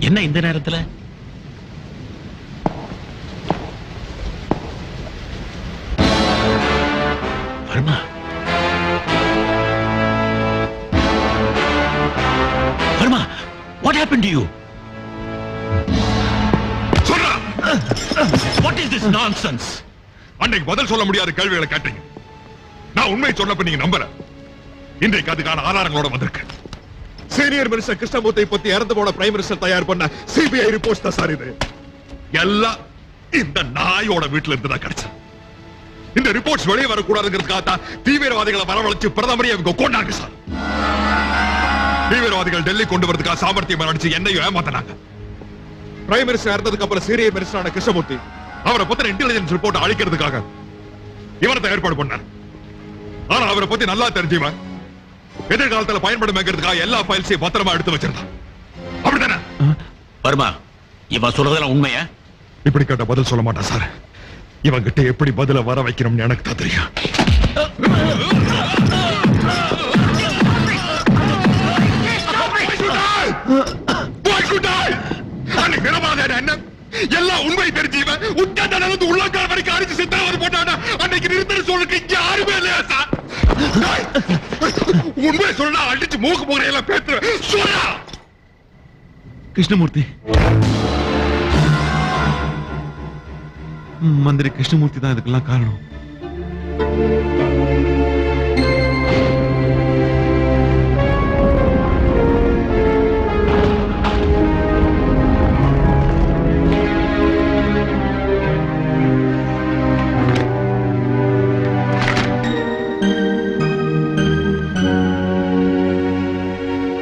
என்ன இந்த நேரத்துல? Verma, Verma, what happened to you? சொல்றா, what is this nonsense? அன்னைக்கு பதில் சொல்ல முடியாத கேள்விகளை கேட்டீங்க. நான் உண்மையை சொன்னப்ப நீங்க நம்பல. இன்றைக்கு அதுக்கான ஆதாரங்களோட வந்திருக்கு. சீனியர் மினிஸ்டர் கிருஷ்ணமூர்த்தி பத்தி இறந்து போன பிரைம் மினிஸ்டர் தயார் பண்ண சிபிஐ ரிப்போர்ட் தான் சார் இது. எல்லாம் இந்த நாயோட வீட்டுல இருந்து தான் கிடைச்சது. இந்த ரிப்போர்ட்ஸ் வெளியே வரக்கூடாதுங்கிறதுக்காக தான் தீவிரவாதிகளை வரவழைச்சு பிரதமரை அவங்க கொண்டாங்க சார். தீவிரவாதிகள் டெல்லி கொண்டு வரதுக்காக சாமர்த்தியம் நடிச்சு என்னையும் ஏமாத்தினாங்க. பிரைம் மினிஸ்டர் இறந்ததுக்கு அப்புறம் சீனியர் மினிஸ்டரான கிருஷ்ணமூர்த்தி அவரை பத்தின இன்டெலிஜென்ஸ் ரிப்போர்ட் அழிக்கிறதுக்காக இவரத்தை ஏற்பாடு பண்ணார். ஆனா அவரை பத்தி நல்லா தெரிஞ்சவன் எதிர்காலத்துல பயன்படுத்துறதுக்காக எல்லா ஃபைல்ஸையும் பத்திரமா எடுத்து வச்சிருந்தான். அப்படித்தானே? வர்மா, இவன் சொல்றதெல்லாம் உண்மையா? இப்படி கேட்ட பதில் சொல்ல மாட்டான் சார். இவன் கிட்ட எப்படி பதில வர வைக்கணும்னு எனக்கு தான் தெரியும். எல்லாம் உண்மை தெரிஞ்சவன் உட்கார்ந்து உள்ளங்கால் வரைக்கும் அடிச்சு சித்திரவதை போட்டானா அன்னைக்கு நிறுத்தற சொல்லுக்கு யாருமே இல்லையா சார்? உண்மை சொன்னா அடிச்சு மூக்கு முறையெல்லாம் பேசுறேன். சொல்றா கிருஷ்ணமூர்த்தி, மந்திரி கிருஷ்ணமூர்த்தி தான் இதுக்கெல்லாம் காரணம்.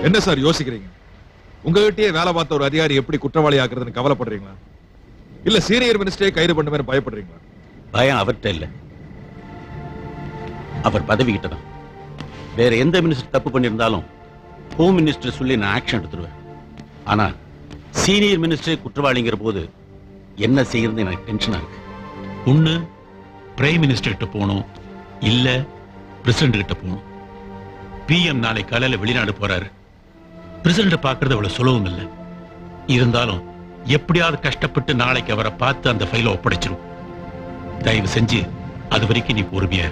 என்ன சார் யோசிக்கிறீங்க? உங்ககிட்டயே வேலை பார்த்த ஒரு அதிகாரி எப்படி குற்றவாளி ஆக்குறதுன்னு கவலைப்படுறீங்களா? இல்ல சீனியர் மினிஸ்டரே கைது பண்ண மாதிரி பயப்படுறீங்களா? பயம் அவர்கிட்ட இல்ல, அவர் பதவி கிட்டதான். வேற எந்த மினிஸ்டர் தப்பு பண்ணியிருந்தாலும் ஹோம் மினிஸ்டர் சொல்லி நான் ஆக்ஷன் எடுத்துருவேன். ஆனா சீனியர் மினிஸ்டரே குற்றவாளிங்கிற போது என்ன செய்யறது எனக்கு டென்ஷனா இருக்கு. ஒண்ணு பிரைம் மினிஸ்டர் கிட்ட போகணும், இல்ல பிரசிடண்ட் கிட்ட போகணும். பிஎம் நாளை காலையில வெளிநாடு போறாரு. பிரசிடண்ட பாக்குறது அவ்வளவு சுலபம் இல்லை. இருந்தாலும் எப்படியாவது கஷ்டப்பட்டு நாளைக்கு அவரை பார்த்து அந்த ஃபைலை ஒப்படைச்சிரும். தயவு செஞ்சு அது வரைக்கும் நீ பொறுமையா